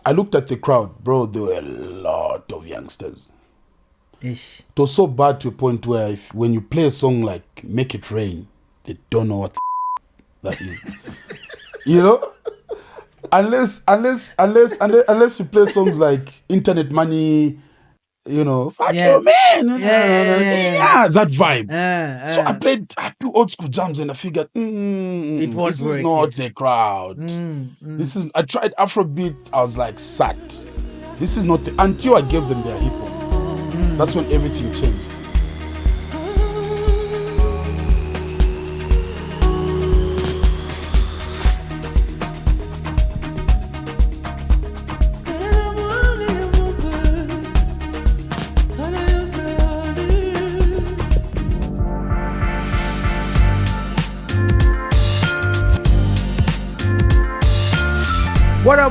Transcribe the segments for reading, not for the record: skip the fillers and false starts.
I looked at the crowd, bro. There were a lot of youngsters. Ish. It was so bad to a point where when you play a song like "Make It Rain," they don't know what that is. You know, unless you play songs like "Internet Money," you know, fuck you, man. Yeah, that vibe. So I played 2 old school jams and I figured, this is not the crowd. This is. I tried Afrobeat. I was like, sat. This is not until I gave them their hip hop. That's when everything changed.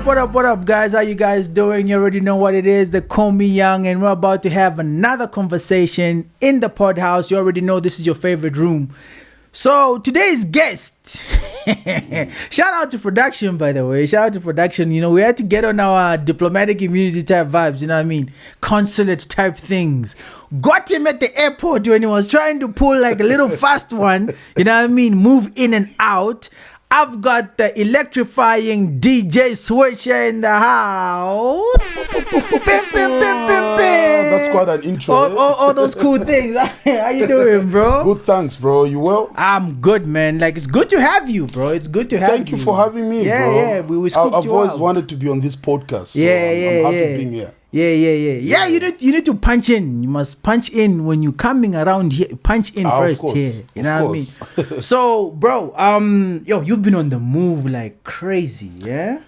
What up, guys? How you guys doing? You already know what it is. They call me Young, and we're about to have another conversation in the PodHouse. You already know this is your favorite room. So today's guest, shout out to production, by the way. Shout out to production. You know, we had to get on our diplomatic immunity type vibes. You know what I mean? Consulate type things. Got him at the airport when he was trying to pull like a little fast one. You know what I mean? Move in and out. I've got the electrifying DJ Switcher in the house. That's quite an intro. All those cool things. How you doing, bro? Good, thanks, bro. You well? I'm good, man. Like, it's good to have you, bro. It's good to have you. Thank you for having me, bro. Yeah. We scooped I've you always out. wanted to be on this podcast. So Yeah. I'm happy being here. Yeah. You need to punch in. You must punch in when you're coming around here. Punch in first here. You know what I mean? So, bro, you've been on the move like crazy, yeah?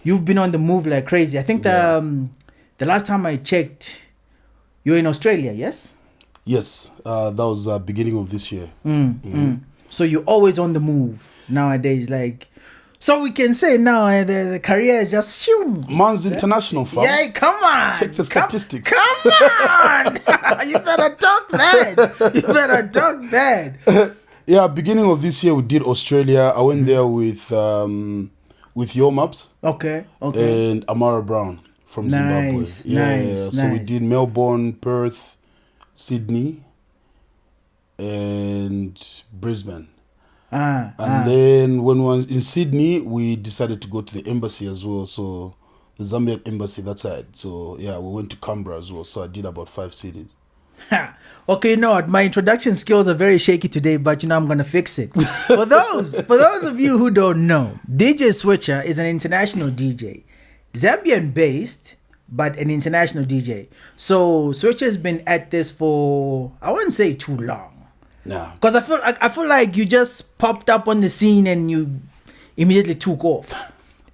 You've been on the move like crazy. I think the last time I checked, you're in Australia, yes? Yes, that was beginning of this year. So you're always on the move nowadays, like. So we can say now the career is just shoom. Man's international, fam. Yeah, come on. Check the statistics. Come on. You better talk that. Yeah, beginning of this year we did Australia. I went there with Yo Maps. Okay. And Amara Brown from Zimbabwe. Nice. So we did Melbourne, Perth, Sydney, and Brisbane. And then when we were in Sydney, we decided to go to the embassy as well. So the Zambian embassy that side. So yeah, we went to Canberra as well. So I did about 5 cities. Okay, you know what? My introduction skills are very shaky today, but you know I'm gonna fix it. For those of you who don't know, DJ Switcher is an international DJ, Zambian based, but an international DJ. So Switcher's been at this for, I wouldn't say too long. Yeah. Because I feel like you just popped up on the scene and you immediately took off.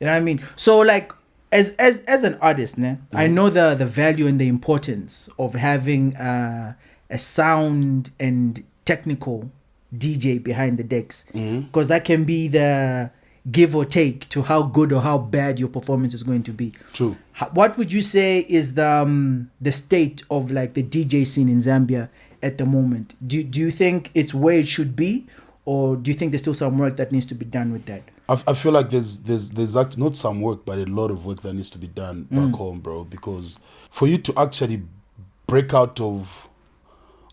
You know what I mean? So like as an artist, I know the value and the importance of having a sound and technical DJ behind the decks. Because that can be the give or take to how good or how bad your performance is going to be. True. What would you say is the state of like the DJ scene in Zambia at the moment? Do you think it's where it should be, or do you think there's still some work that needs to be done with that? I feel like there's actually not some work, but a lot of work that needs to be done back home, bro. Because for you to actually break out of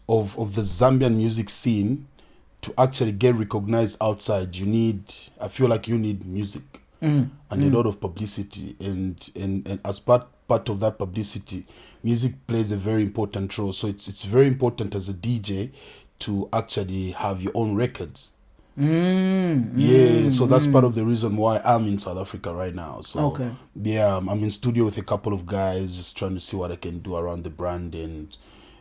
the Zambian music scene, to actually get recognized outside, I feel like you need music and a lot of publicity, and as part of that publicity, music plays a very important role. So it's very important as a DJ to actually have your own records. So that's part of the reason why I'm in South Africa right now. So I'm in studio with a couple of guys, just trying to see what I can do around the brand, and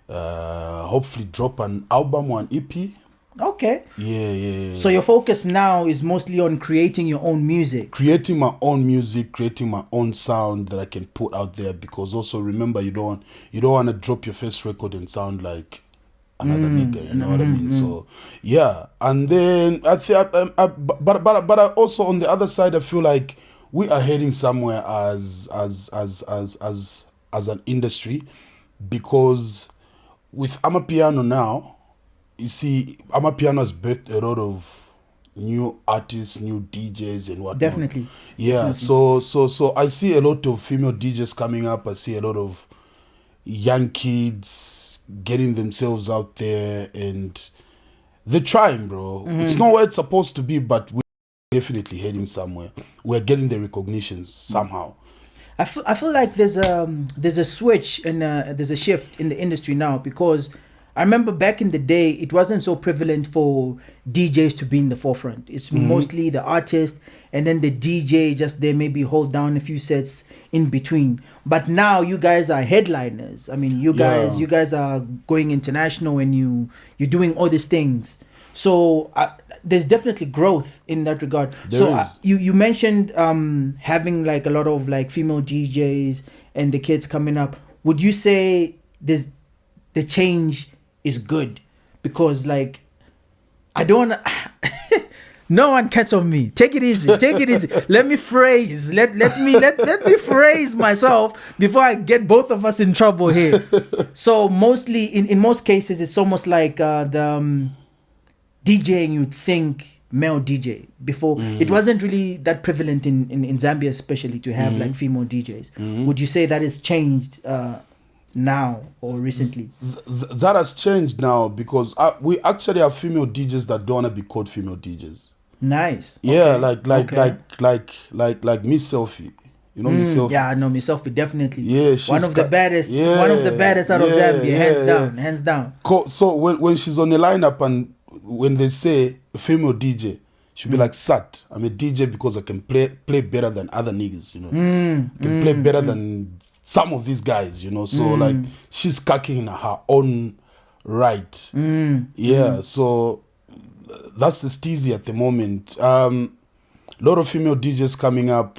hopefully drop an album or an EP. Okay. Yeah. So your focus now is mostly on creating your own music. Creating my own music, creating my own sound that I can put out there. Because also remember, you don't want to drop your first record and sound like another nigga. You know what I mean? So yeah, and then I think, but I also on the other side, I feel like we are heading somewhere as an industry, because with Amapiano now. You see, Amapiano has birthed a lot of new artists, new DJs and whatnot. Definitely. Yeah. So I see a lot of female DJs coming up. I see a lot of young kids getting themselves out there, and they're trying, bro. It's not where it's supposed to be, but we're definitely heading somewhere. We're getting the recognitions somehow. I feel like there's a switch and there's a shift in the industry now, because I remember back in the day it wasn't so prevalent for DJs to be in the forefront. It's mostly the artist, and then the DJ just there maybe hold down a few sets in between. But now you guys are headliners. I mean, you guys are going international, and you're doing all these things. So there's definitely growth in that regard. You mentioned having like a lot of like female DJs and the kids coming up. Would you say the change is good? Because like I don't wanna no one cuts on me. Take it easy. Let me phrase. Let me phrase myself before I get both of us in trouble here. So mostly in most cases it's almost like the DJing, you'd think male DJ before. It wasn't really that prevalent in Zambia, especially to have like female DJs. Would you say that has changed now or recently? That has changed now, because we actually have female DJs that don't want to be called female DJs. Nice. Yeah, okay. like Miss Selfie. You know Miss Selfie? Yeah, I know Miss Selfie, definitely. Yeah, she's one of the baddest out of Zambia, hands down. So when she's on the lineup and when they say a female DJ, she'll be like, Sat, I'm a DJ because I can play better than other niggas, you know. I can play better than some of these guys, you know. So like she's cacking in her own right. So that's the steezy at the moment. A lot of female DJs coming up,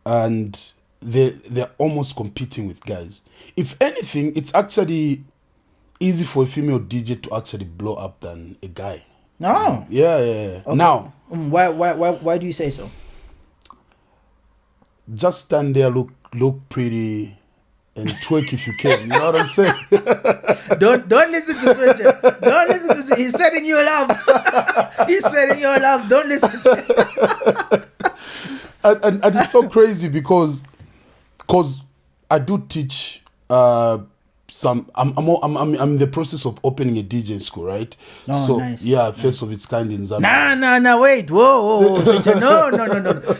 and they're almost competing with guys. If anything, it's actually easy for a female DJ to actually blow up than a guy. No. Yeah. Okay. Now, why do you say so? Just stand there, look pretty, and twerk if you can. You know what I'm saying? Don't listen to Switcher. Don't listen to Switcher. He's setting you up. He's setting you up. Don't listen to him. And it's so crazy because I do teach I'm in the process of opening a DJ school, right? Oh, so nice. Yeah, first of its kind in Zambia. Nah, wait, whoa. No.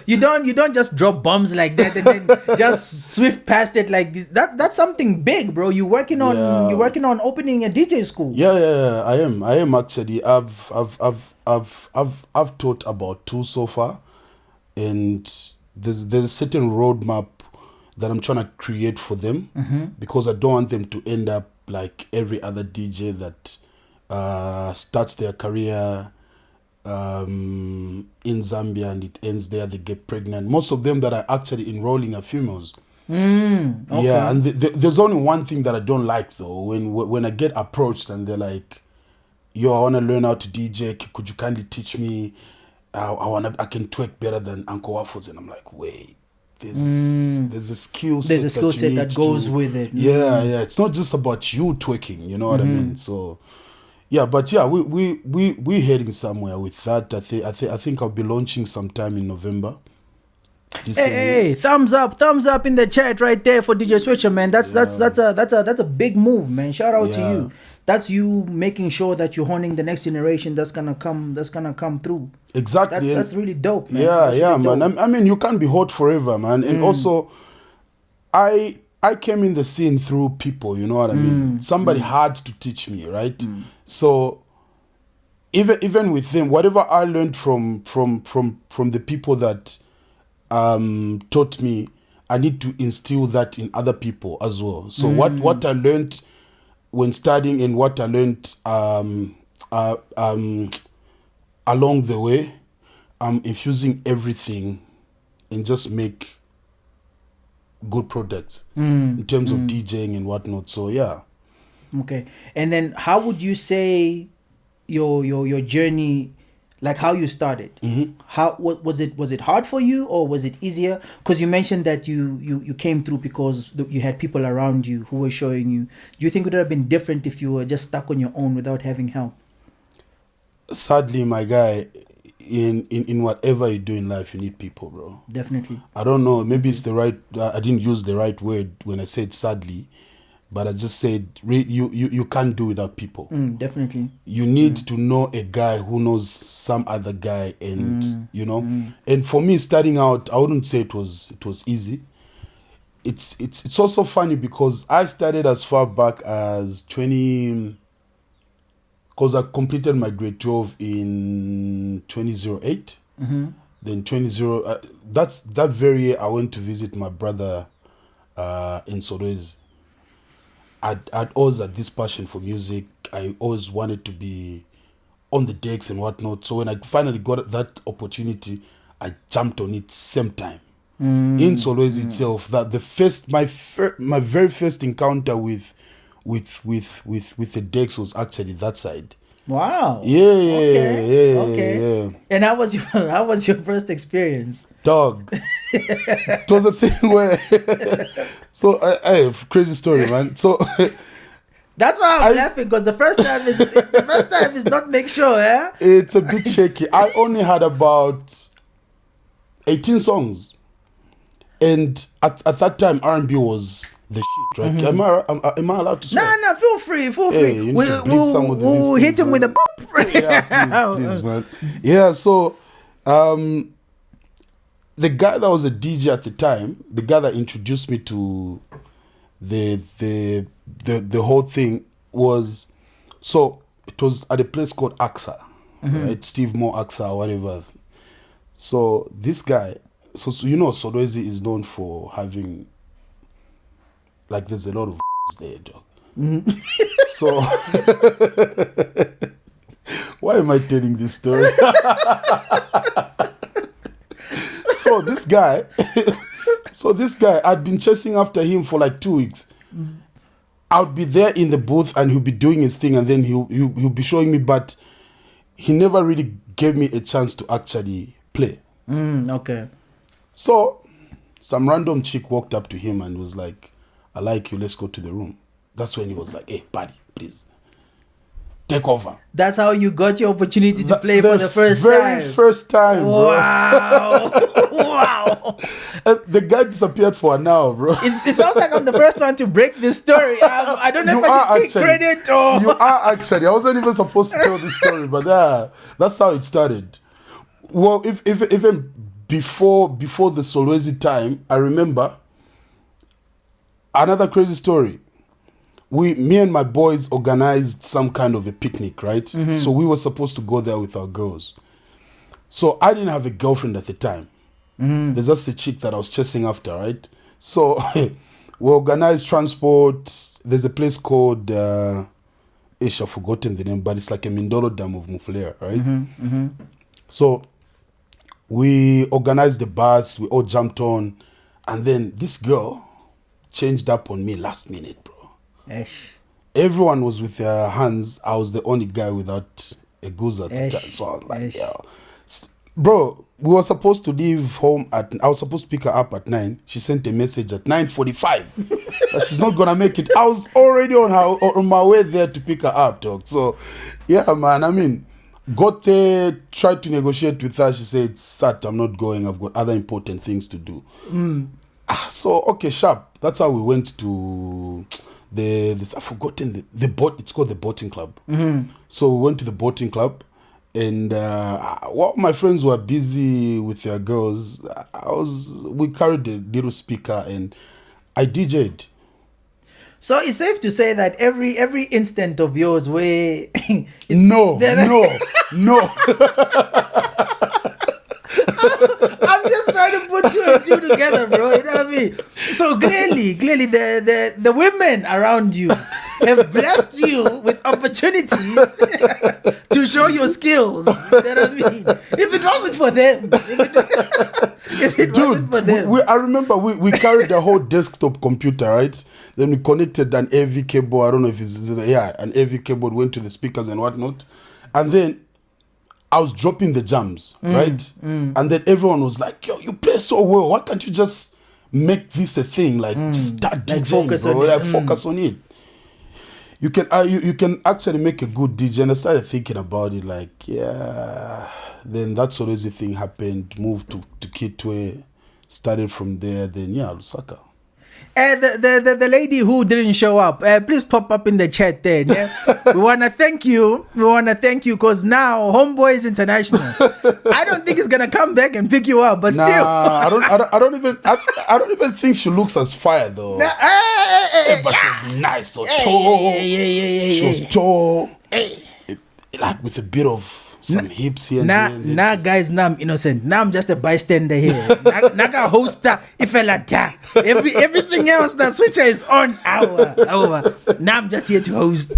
You don't just drop bombs like that and then just swift past it like this. That's something big, bro. You're working on opening a DJ school. Yeah. I am actually. I've taught about 2 so far, and there's a certain roadmap that I'm trying to create for them, because I don't want them to end up like every other DJ that starts their career in Zambia and it ends there, they get pregnant. Most of them that are actually enrolling are females. Okay. Yeah, and there's only one thing that I don't like though, when I get approached and they're like, yo, I want to learn how to DJ, could you kindly teach me? I can twerk better than Uncle Waffles. And I'm like, wait. There's a skill set. There's a skill set that goes with it. Yeah. It's not just about you twerking. You know what I mean? So, yeah. But yeah, we heading somewhere with that. I think I'll be launching sometime in November. Hey, thumbs up in the chat right there for DJ Switcher, man. That's a big move, man. Shout out to you. That's you making sure that you're honing the next generation that's gonna come through. Exactly. That's really dope, man. Yeah, man. I mean, you can't be hot forever, man. And also, I came in the scene through people. You know what I mean? Somebody had to teach me, right? So even with them, whatever I learned from the people that taught me, I need to instill that in other people as well. So what I learned when studying and what I learned along the way, I'm infusing everything and just make good products in terms of DJing and whatnot. So yeah. Okay. And then how would you say your journey, like how you started? What was it hard for you or was it easier? Because you mentioned that you came through because you had people around you who were showing you. Do you think it would have been different if you were just stuck on your own without having help? Sadly, my guy, in whatever you do in life, you need people, bro. Definitely. I don't know. Maybe it's the right. I didn't use the right word when I said sadly, but I just said you can't do without people. Definitely. You need to know a guy who knows some other guy, and you know. And for me, starting out, I wouldn't say it was easy. It's also funny because I started as far back as 20. Because I completed my grade 12 in 2008. Then that's that very year I went to visit my brother in Sorwezi. I'd always had this passion for music. I always wanted to be on the decks and whatnot. So when I finally got that opportunity, I jumped on it same time. In Solwezi itself, that my very first encounter with the decks was actually that side. Wow. Yeah. And how was your first experience? Dog. It was a thing where so I crazy story, man. So that's why I'm laughing, because the first time is not make sure, eh? It's a bit shaky. I only had about 18 songs. And at that time R&B was the shit, right? Am I allowed to swear? No, feel free. Hey, we'll hit him with a yeah, please, man. Yeah, so the guy that was a DJ at the time, the guy that introduced me to the whole thing was, so it was at a place called AXA, right? Steve Moore AXA or whatever. So this guy, so you know, Solwezi is known for having, like, there's a lot of there, dog. So why am I telling this story? So this guy, I'd been chasing after him for like 2 weeks. I would be there in the booth and he'll be doing his thing, and then he'll be showing me, but he never really gave me a chance to actually play. Okay. So some random chick walked up to him and was like, I like you, let's go to the room. That's when he was like, hey, buddy, please, take over. That's how you got your opportunity to play for the first very first time, bro. Wow. Wow. The guy disappeared for an hour, bro. It sounds like I'm the first one to break this story. I don't know if I should take credit or... You are actually. I wasn't even supposed to tell this story, but yeah, that's how it started. Well, if even before the Solwezi time, I remember another crazy story. Me and my boys organized some kind of a picnic, right? So we were supposed to go there with our girls. So I didn't have a girlfriend at the time. There's just a chick that I was chasing after, right? So we organized transport. There's a place called, I've forgotten the name, but it's like a Mindoro Dam of Mufulera, right? So we organized the bus, we all jumped on, and then this girl changed up on me last minute, bro. Esh. Everyone was with their hands. I was the only guy without a goose at the time. So I was like, yeah. Bro, we were supposed to leave home I was supposed to pick her up at 9. She sent a message at 9:45 that she's not gonna make it. I was already on my way there to pick her up, dog. So yeah, man, I mean, got there, tried to negotiate with her. She said, Sat, I'm not going. I've got other important things to do. So, okay, sharp. That's how we went to I've forgotten the boat. It's called the boating club. So we went to the boating club, and while my friends were busy with their girls, we carried the little speaker and I DJ'd. So it's safe to say that every instant of yours where no. I'm just trying to put 2 and 2 together, bro. You know what I mean? So clearly, the women around you have blessed you with opportunities to show your skills. You know what I mean? If it wasn't for them, wasn't for them. I remember we carried the whole desktop computer, right? Then we connected an AV cable. I don't know if it's an AV cable went to the speakers and whatnot, and then I was dropping the jams, right? And then everyone was like, yo, you play so well. Why can't you just make this a thing? Like, just start DJing, focus on it. You can actually make a good DJ. And I started thinking about it like, yeah, then that Solwezi thing happened. Moved to Kitwe, started from there. Then Lusaka. The lady who didn't show up, please pop up in the chat there. Yeah? We wanna thank you. We wanna thank you because now Homeboy is international. I don't think he's gonna come back and pick you up, but still. I don't even think she looks as fire though. But she was nice, so tall. She was tall, like with a bit of some hips here. Nah, guys, now I'm innocent. Now I'm just a bystander here. Naga hoster, ifela. Everything else that switcher is on. Our. Now I'm just here to host.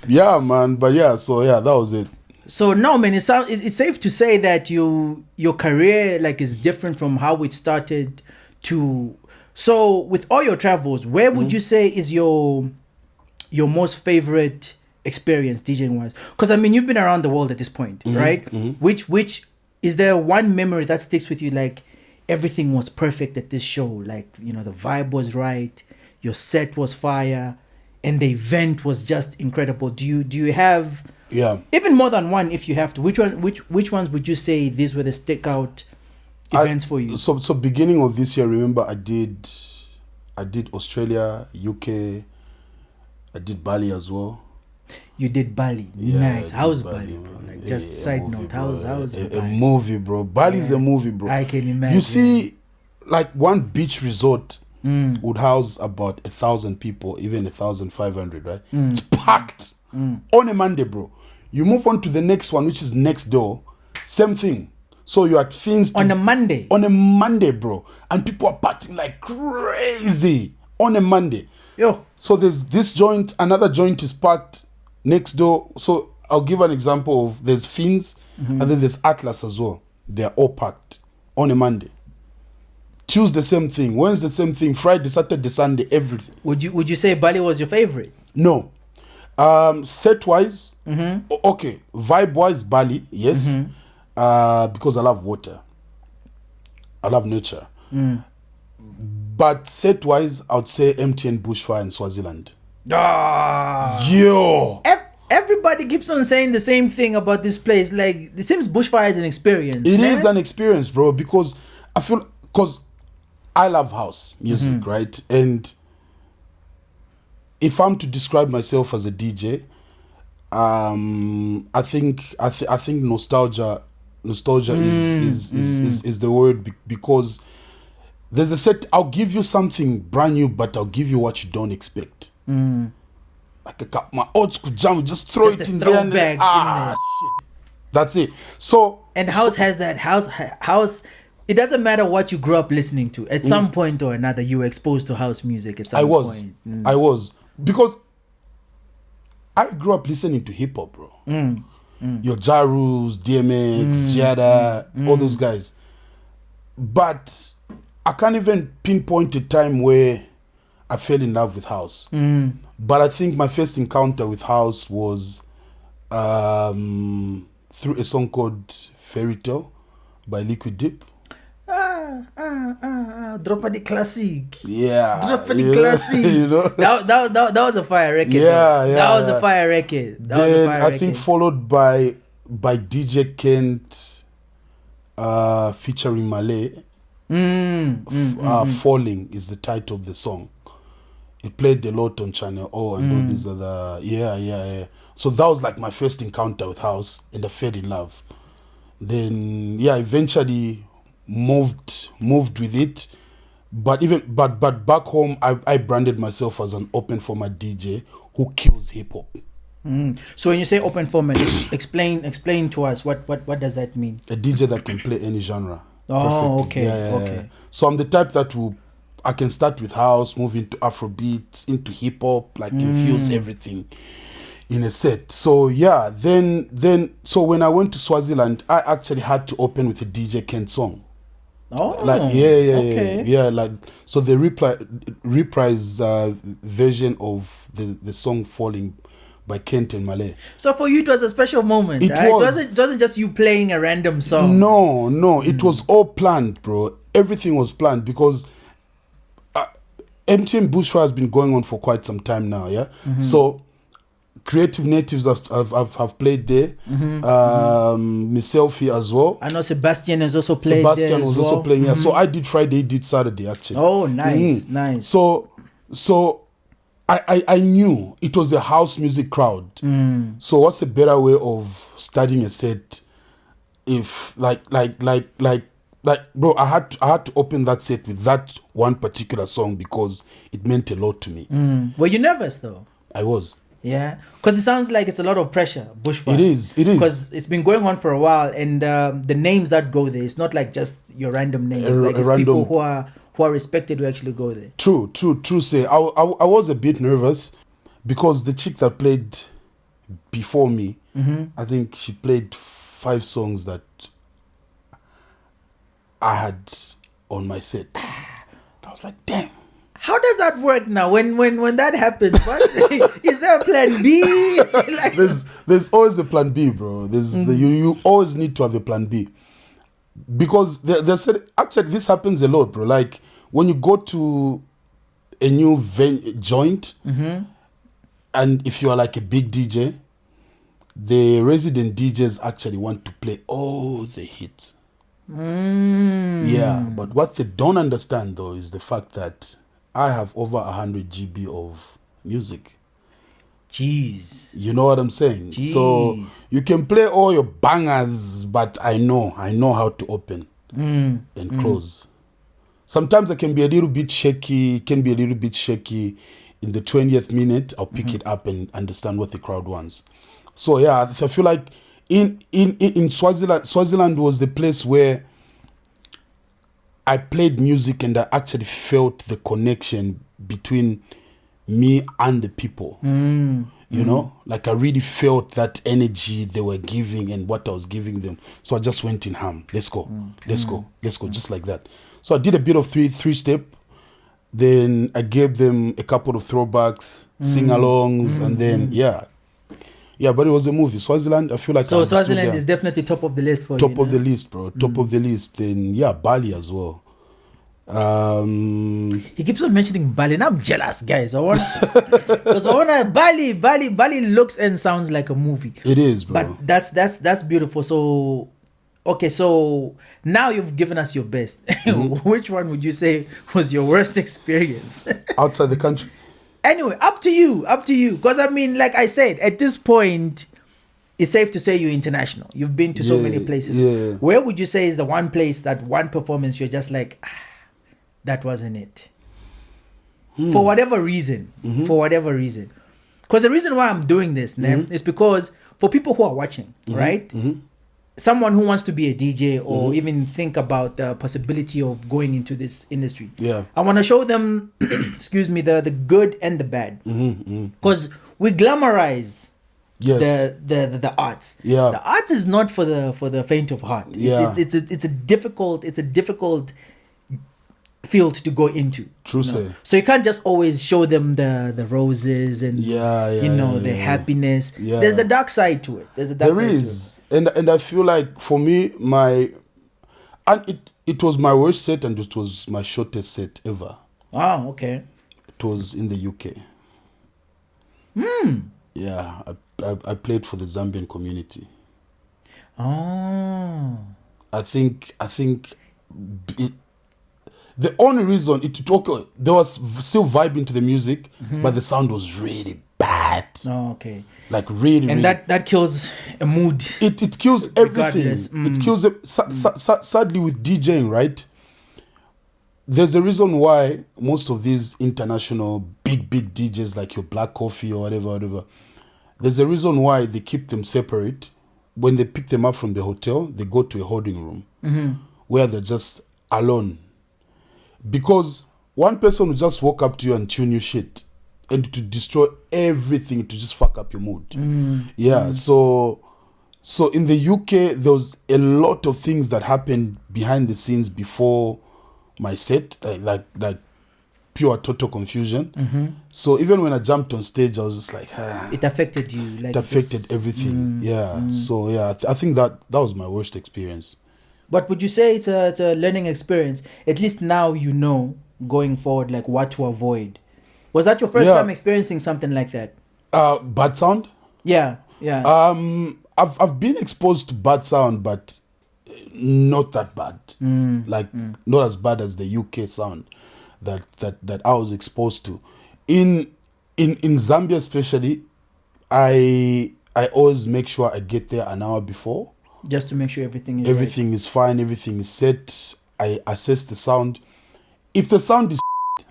Yeah, man. But so that was it. So no, man, it's safe to say that your career like is different from how it started to. So with all your travels, where would you say is your most favorite experience DJing wise? Because I mean, you've been around the world at this point, right? Which is there one memory that sticks with you? Like everything was perfect at this show. Like the vibe was right, your set was fire, and the event was just incredible. Do you have even more than one if you have to? Which ones would you say these were the stick out events for you? So beginning of this year, remember I did Australia, UK, I did Bali as well. You did Bali. Nice. How's Bali, bro? Like just side note, how's a movie, bro. Bali's a movie, bro. I can imagine. You see, like one beach resort would house about 1,000 people, even 1,500, right? It's packed on a Monday, bro. You move on to the next one, which is next door. Same thing. So you're at Fins on a Monday. On a Monday, bro, and people are partying like crazy on a Monday. Yo. So there's this joint, another joint is packed next door. So I'll give an example of there's Fins and then there's Atlas as well. They're all packed on a Monday. Tuesday same thing. Wednesday same thing. Friday, Saturday, Sunday, everything. Would you say Bali was your favorite? No. Set wise, okay. Vibe wise, Bali, yes. Because I love water. I love nature. But set wise, I would say MTN Bushfire in Swaziland. Yo! Everybody keeps on saying the same thing about this place. Like, it seems Bushfire is an experience. It is an experience, bro, because I love house music, right? And if I'm to describe myself as a DJ, I think nostalgia is the word, because there's a set. I'll give you something brand new, but I'll give you what you don't expect. Like my old school jam, just throw it in there. Shit. That's it. So and house has that house. It doesn't matter what you grew up listening to. At some point or another, you were exposed to house music. At some point, I was, because I grew up listening to hip hop, bro. Your Jarus, DMX, Jada, all those guys. But I can't even pinpoint a time where I fell in love with house. But I think my first encounter with house was through a song called Fairy Tale by Liquid Dip. Drop the classic. Yeah. Drop the classic. You know? that was a fire record. Yeah. That was a fire record. Then I think followed by DJ Kent featuring Malay. Falling is the title of the song. It played a lot on Channel O and all these other. Yeah. So that was like my first encounter with house, and I fell in love. Then eventually moved with it. But back home, I branded myself as an open format DJ who kills hip hop. So when you say open format, explain to us what does that mean? A DJ that can play any genre. Oh, perfectly. okay. Yeah. So I'm the type that I can start with house, move into Afrobeats, into hip hop, like infuse everything in a set. So then so when I went to Swaziland, I actually had to open with a DJ Kent song. Oh, like okay. like so the reprise version of the song Falling by Kent and Malay. So for you it was a special moment. It wasn't just you playing a random song. No, it was all planned, bro. Everything was planned, because MTN Bushfire has been going on for quite some time now, yeah. So Creative Natives have played there. Myself here as well. I know Sebastian has also played Sebastian there was as also well. playing here. So I did Friday, he did Saturday actually. Oh, nice, nice. So I knew it was a house music crowd. So what's a better way of starting a set if like bro, I had to open that set with that one particular song because it meant a lot to me. Were you nervous though? I was. Yeah, because it sounds like it's a lot of pressure, bushfire. It is. Because it's been going on for a while, and the names that go there, it's not like just your random names. Like it's people who are respected who actually go there. True. Say, I was a bit nervous because the chick that played before me, I think she played 5 songs that I had on my set. I was like, damn. How does that work now? When that happens, what is there a plan B? Like, there's always a plan B, bro. You always need to have a plan B because they said actually this happens a lot, bro. Like when you go to a new joint, and if you are like a big DJ, the resident DJs actually want to play all the hits. Yeah, but what they don't understand though is the fact that I have over 100 GB of music. Jeez. You know what I'm saying? Jeez. So you can play all your bangers, but I know how to open and close. Sometimes I can be a little bit shaky. In the 20th minute, I'll pick it up and understand what the crowd wants. So yeah, I feel like in Swaziland was the place where I played music and I actually felt the connection between me and the people. You know, like I really felt that energy they were giving and what I was giving them. So I just went in ham. Let's go, just like that. So I did a bit of three-step. Then I gave them a couple of throwbacks, sing-alongs, and then yeah, but it was a movie. Swaziland, I feel like so. Swaziland is definitely top of the list for you. Top of the list, bro. Top of the list. Then yeah, Bali as well. He keeps on mentioning Bali, and I'm jealous, guys. Because Bali looks and sounds like a movie. It is, bro. But that's beautiful. So okay, so now you've given us your best. Which one would you say was your worst experience outside the country? Anyway, up to you. Because I mean, like I said, at this point, it's safe to say you're international. You've been to so many places. Yeah. Where would you say is the one place, that one performance, you're just like, that wasn't it? For whatever reason. Because the reason why I'm doing this, is because for people who are watching, right? Someone who wants to be a DJ or even think about the possibility of going into this industry. Yeah. I want to show them, excuse me, the good and the bad. Because we glamorize the arts. Yeah. The arts is not for the faint of heart. It's a difficult field to go into. True say. So you can't just always show them the roses and the happiness. Yeah. There's the dark side to it. There is. And I feel like for me, it was my worst set and it was my shortest set ever. Oh, okay. It was in the UK. Yeah, I played for the Zambian community. Oh. I think the only reason there was still vibing to the music, but the sound was really bad. Oh, okay. Like really, and really, that kills a mood. It kills everything. It kills sadly with DJing, right? There's a reason why most of these international big DJs like your Black Coffee or whatever, there's a reason why they keep them separate. When they pick them up from the hotel, they go to a holding room where they're just alone. Because one person will just walk up to you and tune you shit and to destroy everything, to just fuck up your mood. So in the UK, there was a lot of things that happened behind the scenes before my set, like pure total confusion. So even when I jumped on stage, I was just like, it affected you. Like it affected everything. So yeah, I think that was my worst experience. But would you say it's a learning experience? At least now you know going forward, like what to avoid. Was that your first time experiencing something like that? Bad sound. Yeah. I've been exposed to bad sound, but not that bad. Not as bad as the UK sound that I was exposed to. In Zambia especially, I always make sure I get there an hour before. Just to make sure everything is fine, everything is set. I assess the sound. If the sound is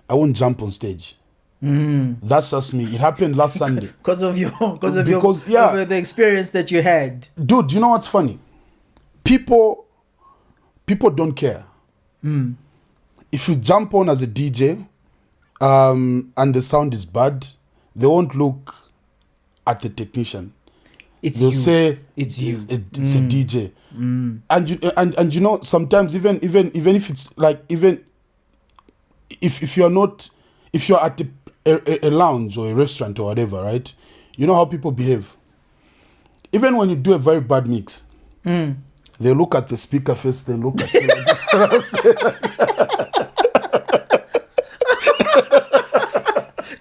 I won't jump on stage. That's just me. It happened last Sunday. Because of the experience that you had. Dude, you know what's funny? People don't care. If you jump on as a DJ and the sound is bad, they won't look at the technician. They'll say it's you. It's a DJ. And you know, sometimes even if it's like, even if you're at a lounge or a restaurant or whatever, right? You know how people behave. Even when you do a very bad mix, they look at the speaker first, they look at you. That's what I'm saying.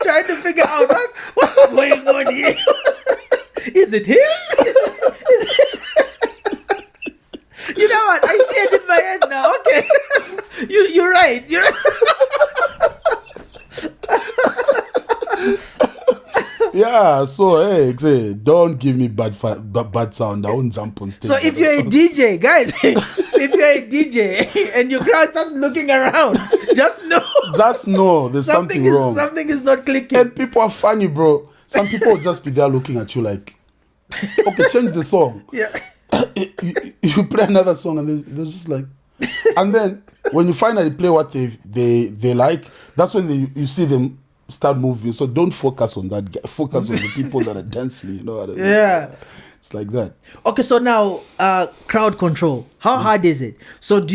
Trying to figure out what's going on here. Is it him? You know what? I see it in my head now. Okay. You're right. Yeah, so hey, don't give me bad sound. I won't jump on stage. So if you're a DJ, guys, if you're a DJ and your crowd starts looking around, just know there's something wrong. Something is not clicking. And people are funny, bro. Some people will just be there looking at you like, okay, change the song. Yeah. You play another song and they're just like, and then when you finally play what they like, that's when you see them start moving. So don't focus on that. Focus on the people that are dancing. You know what I mean? Yeah. It's like that. Okay, so now crowd control. How hard is it? So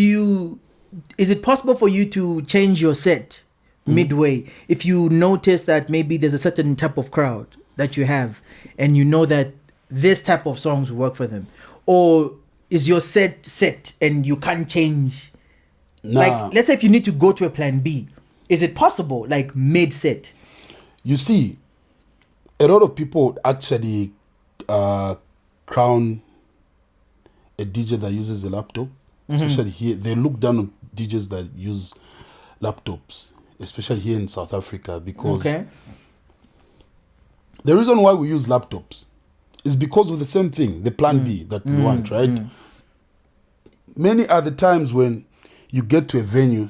is it possible for you to change your set midway if you notice that maybe there's a certain type of crowd that you have and you know that this type of songs work for them? Or is your set and you can't change? Nah. Like, let's say if you need to go to a plan B, is it possible, like mid-set? You see, a lot of people actually crown a DJ that uses a laptop. Especially here, they look down on DJs that use laptops, especially here in South Africa, because the reason why we use laptops is because of the same thing, the plan B that we want, right? Many are the times when you get to a venue.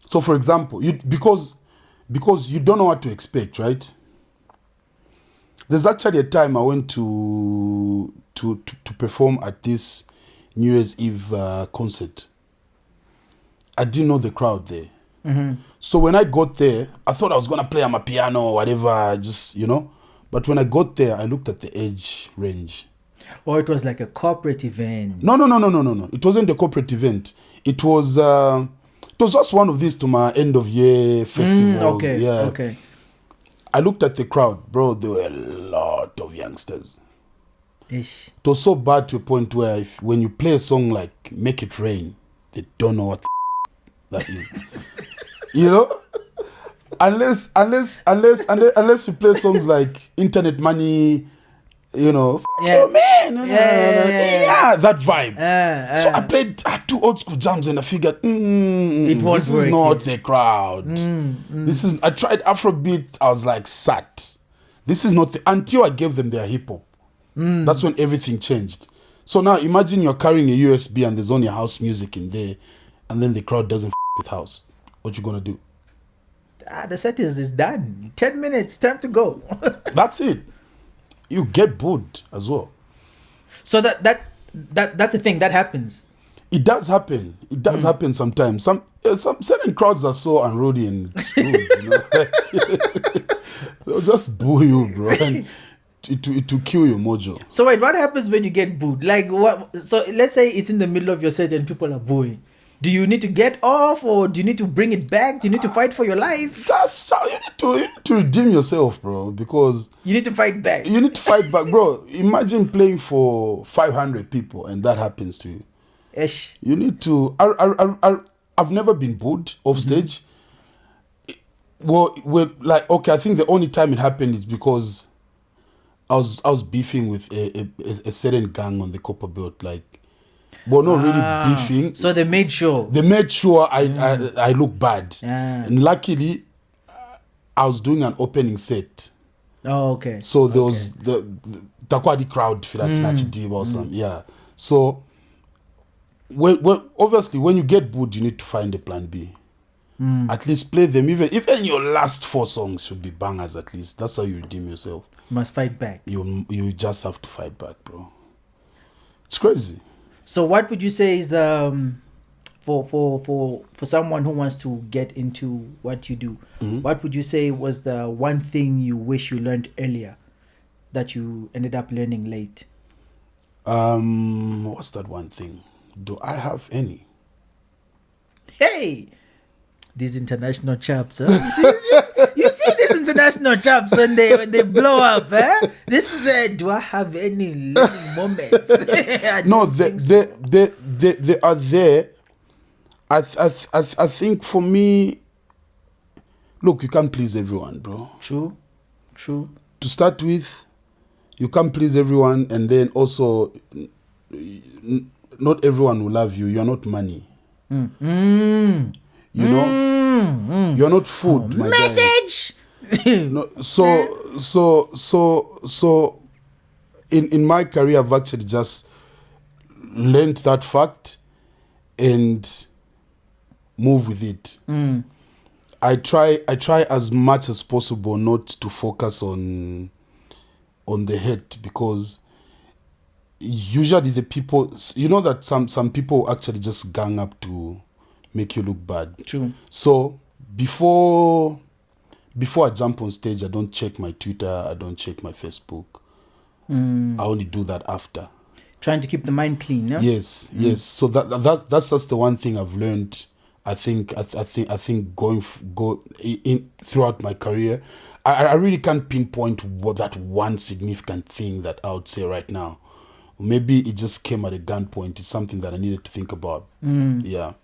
So, for example, because you don't know what to expect, right? There's actually a time I went to perform at this New Year's Eve concert. I didn't know the crowd there. So when I got there, I thought I was going to play on my piano or whatever, just, you know. But when I got there, I looked at the age range. Or it was like a corporate event? No. It wasn't a corporate event. It was just one of these to my end of year festivals. Okay. I looked at the crowd, bro. There were a lot of youngsters. Ish. It was so bad to a point where when you play a song like "Make It Rain," they don't know what that is. You know, unless you play songs like "Internet Money," you know, yeah, that vibe. So I played two old school jams and I figured, this is not the crowd. I tried Afrobeat. I was like, sat. This is not until I gave them their hip hop. That's when everything changed. So now imagine you're carrying a USB and there's only house music in there, and then the crowd doesn't with house. What you gonna do? The set is done. 10 minutes, time to go. That's it. You get booed as well. So that's a thing that happens. It does happen. It does happen sometimes. Some certain crowds are so unruly and rude, you know? They'll just boo you, bro. And it will kill your mojo. So wait, what happens when you get booed? Like what? So let's say it's in the middle of your set and people are booing. Do you need to get off, or do you need to bring it back? Do you need to fight for your life? That's how you need to redeem yourself, bro. Because you need to fight back. You need to fight back, bro. Imagine playing for 500 people and that happens to you. Ish. You need to. I've never been booed off stage. well, like, okay, I think the only time it happened is because I was beefing with a certain gang on the Copper Belt, like, well, not really beefing. So they made sure. I look bad, and luckily, I was doing an opening set. Oh, okay. So there was the Takwadi crowd feel like Tinachi or something. Yeah. So when obviously when you get booed, you need to find a plan B. At least play them. Even your last 4 songs should be bangers. At least that's how you redeem yourself. You must fight back. You just have to fight back, bro. It's crazy. So what would you say is the for someone who wants to get into what you do, what would you say was the one thing you wish you learned earlier that you ended up learning late? What's that one thing? Do I have any? Hey, these international chaps, huh? You see these international chaps when they blow up, eh? This is do I have any learning moments? No, they are there. I think for me, look, you can't please everyone, bro. True. To start with, you can't please everyone, and then also, not everyone will love you. You are not money. You know, you're not food. My Message. No, so in my career, I've actually just learned that fact and move with it. I try as much as possible not to focus on the hate, because usually the people, you know, that some people actually just gang up to make you look bad. True. So before I jump on stage, I don't check my Twitter, I don't check my Facebook. I only do that after. Trying to keep the mind clean, no? Yes. So that's just the one thing I've learned. I think go in throughout my career, I really can't pinpoint what that one significant thing that I would say right now. Maybe it just came at a gunpoint. It's something that I needed to think about. Yeah.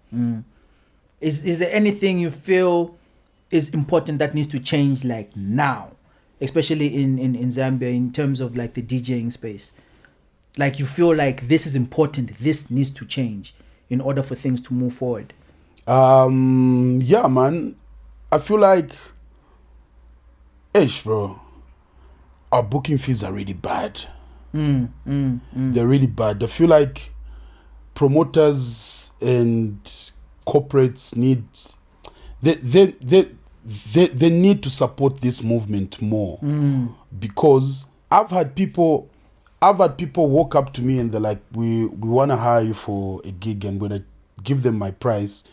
Is there anything you feel is important that needs to change, like now, especially in Zambia, in terms of like the DJing space? Like you feel like this is important, this needs to change in order for things to move forward? Yeah, man. I feel like, bro, our booking fees are really bad. They're really bad. I feel like promoters and corporates need they need to support this movement more, because I've had people walk up to me and they're like, we want to hire you for a gig, and when I give them my price,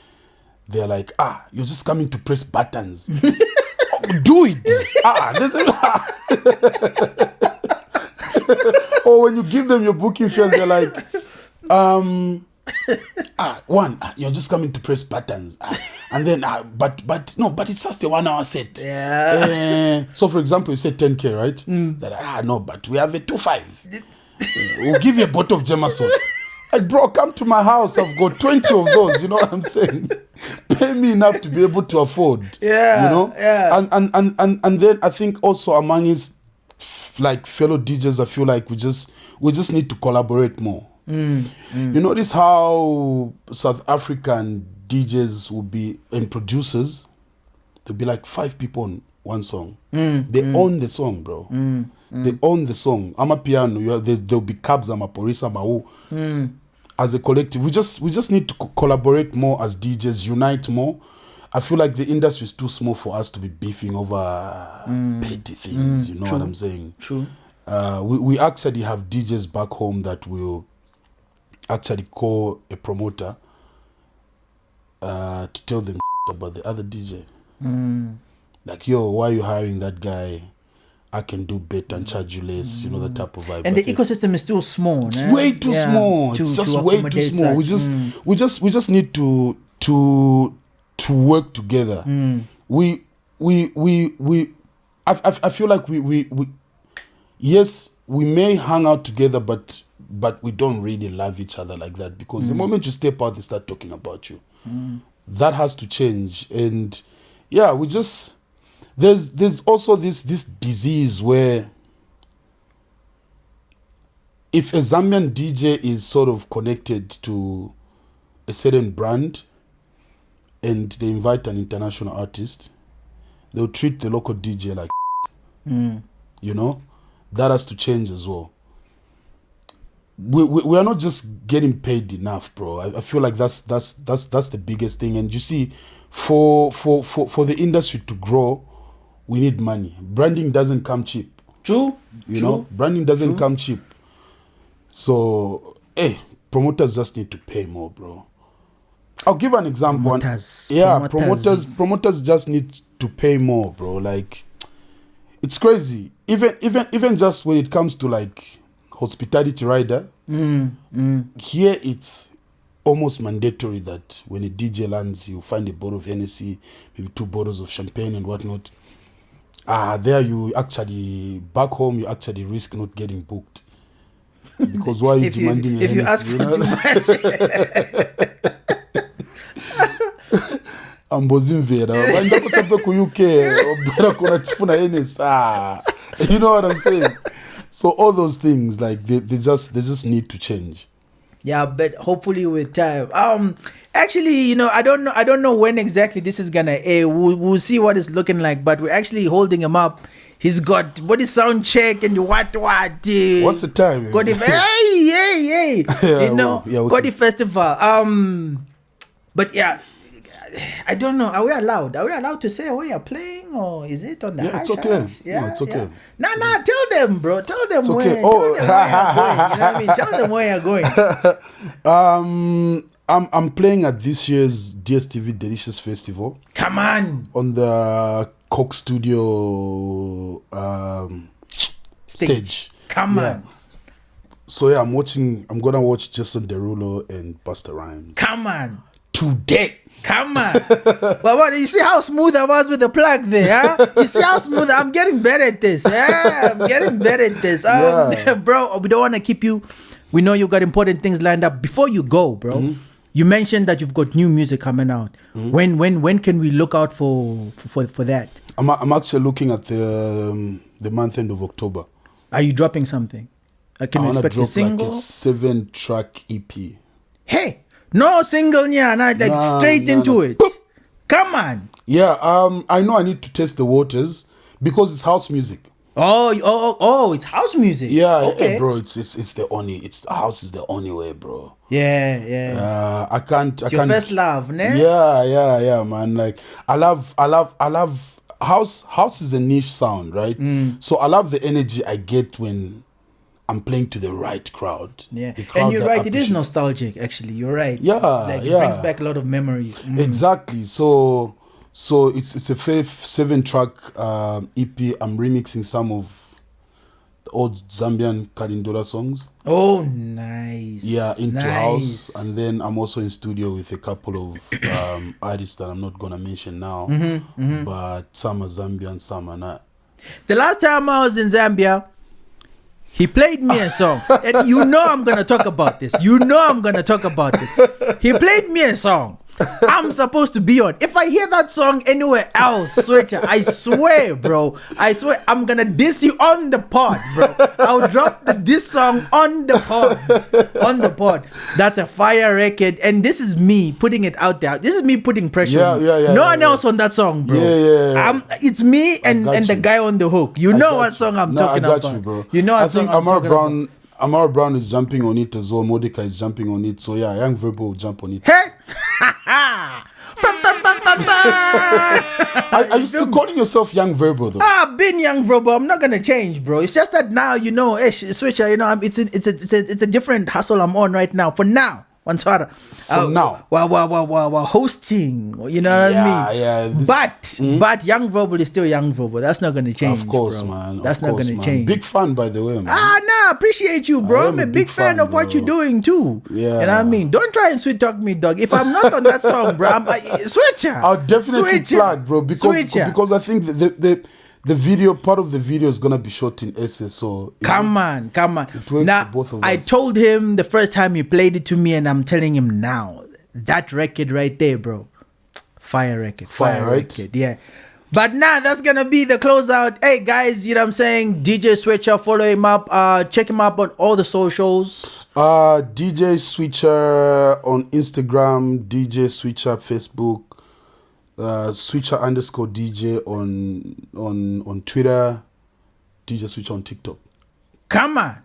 they're like, you're just coming to press buttons. Do it. Or when you give them your booking fee, they're like, you're just coming to press buttons. And then, but it's just a 1 hour set. Yeah. So for example, you said 10K, right? That, no, but we have a 2.5. We'll give you a bottle of Jameson. Like, bro, come to my house. I've got 20 of those. You know what I'm saying? Pay me enough to be able to afford. Yeah. You know? Yeah. And then I think also among his like fellow DJs, I feel like we just need to collaborate more. You notice how South African DJs will be, and producers, there'll be like 5 people on one song. They own the song, bro. They own the song. I'm a piano. There'll be cabs. I'm a porisa. As a collective, we just need to collaborate more as DJs, unite more. I feel like the industry is too small for us to be beefing over petty things. You know True. what I'm saying? True. We actually have DJs back home that will actually call a promoter to tell them about the other DJ. Like, yo, why are you hiring that guy? I can do better and charge you less. You know, the type of vibe. And the ecosystem is still small. It's way too small. It's just way too small. We just need to work together. I feel like we yes, we may hang out together, but we don't really love each other like that, because the moment you step out, they start talking about you. That has to change. And yeah, we just there's also this disease where if a Zambian DJ is sort of connected to a certain brand and they invite an international artist, they'll treat the local DJ like you know. That has to change as well. We are not just getting paid enough, bro. I feel like that's the biggest thing. And you see, for the industry to grow, we need money. Branding doesn't come cheap. True. You know, branding doesn't come cheap. So, promoters just need to pay more, bro. I'll give an example. Promoters just need to pay more, bro. Like, it's crazy. Even just when it comes to like hospitality rider, here it's almost mandatory that when a DJ lands, you find a bottle of Hennessy, maybe 2 bottles of champagne and whatnot. There you actually, back home, you actually risk not getting booked. Because why are you demanding if you ask for too much. Ambozimvera vaenda kutape ku UK obera kuna tifuna Hennessy. You know what I'm saying? So all those things, like they just need to change. Yeah, but hopefully with time. Actually, you know, I don't know when exactly this is gonna air. We'll see what it's looking like, but we're actually holding him up. He's got body sound check and what? What's the time? Got hey. You know, got the festival. But yeah, I don't know. Are we allowed to say where you're playing, or is it on the Yeah, it's okay. Yeah, No, it's okay. Nah, tell them, bro. Tell them It's where. okay. Tell them where you're going. You know what I mean? Tell them where you're going. I'm playing at this year's DSTV Delicious Festival. Come on the Coke Studio stage. Come on. So yeah, I'm gonna watch Jason Derulo and Busta Rhymes. Come on. Today. Come on. Well, what, you see how smooth I was with the plug there, huh? You see how smooth I'm getting better at this. Yeah, I'm getting better at this. Bro, we don't want to keep you. We know you got important things lined up. Before you go, bro, you mentioned that you've got new music coming out. When can we look out for that? I'm actually looking at the month end of October. Are you dropping something? Can we expect a single? Like a 7-track EP. Hey, no single, straight into it. Boop. Come on. Yeah, I know I need to test the waters because it's house music. Oh, it's house music. Yeah, okay. Bro, it's the house is the only way, bro. Yeah. I can't. Your first love, ne? Yeah, man. Like I love house. House is a niche sound, right? So I love the energy I get when I'm playing to the right crowd. Yeah, and you're right. It is nostalgic, actually. You're right. Yeah, like it brings back a lot of memories. Exactly. So it's a 7-track EP. I'm remixing some of the old Zambian Kadindora songs. Oh, nice. Yeah, into house, and then I'm also in studio with a couple of artists that I'm not gonna mention now, but some are Zambian, some are not. The last time I was in Zambia, he played me a song, and you know I'm gonna talk about this. He played me a song I'm supposed to be on. If I hear that song anywhere else, Switcher, I swear, bro. I swear I'm gonna diss you on the pod, bro. I'll drop this song on the pod. That's a fire record, and this is me putting it out there. This is me putting pressure on you. No one else on that song, bro. Yeah. It's me and the guy on the hook. You know what song I'm talking about. You, bro. You know what I think song I'm talking about. Amara Brown is jumping on it as well. Mordecai is jumping on it. So yeah, Young Verbo will jump on it. Hey! Are you still calling yourself Young Verbo though? I've been Young Verbo. I'm not gonna change, bro. It's just that now, you know, Switcher, you know, it's a different hustle I'm on right now. For now. Now. While hosting, you know what I mean? But Young Verbal is still Young Verbal. That's not gonna change. Of course, bro. man. That's not gonna change. Big fan, by the way, man. Appreciate you, bro. I'm a big fan of what you're doing too. Yeah. You know what I mean? Don't try and sweet talk me, dog. If I'm not on that song, bro, Switcher. I'll definitely plug, bro, because I think the video, part of the video is gonna be shot in SS, so come on. It works now, for both of us. I told him the first time he played it to me, and I'm telling him now, that record right there, bro, fire record, right? record, yeah. But nah, that's gonna be the closeout. Hey guys, you know what I'm saying? DJ Switcher, follow him up. Check him up on all the socials. DJ Switcher on Instagram, DJ Switcher Facebook, Switcher_DJ on Twitter, DJ Switcher on TikTok. Come on.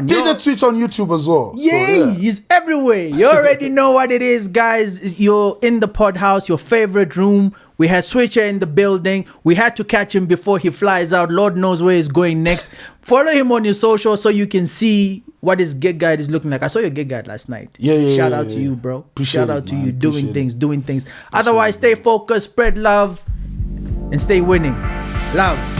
DJ Switch on YouTube as well. Yay, he's everywhere. You already know what it is, guys. You're in the PodHouse, your favorite room. We had Switcher in the building. We had to catch him before he flies out. Lord knows where he's going next. Follow him on your social so you can see what his gig guide is looking like. I saw your gig guide last night. Shout out to you, bro. Appreciate Shout out it, to man. you doing Appreciate things. Otherwise, stay focused, spread love, and stay winning. Love.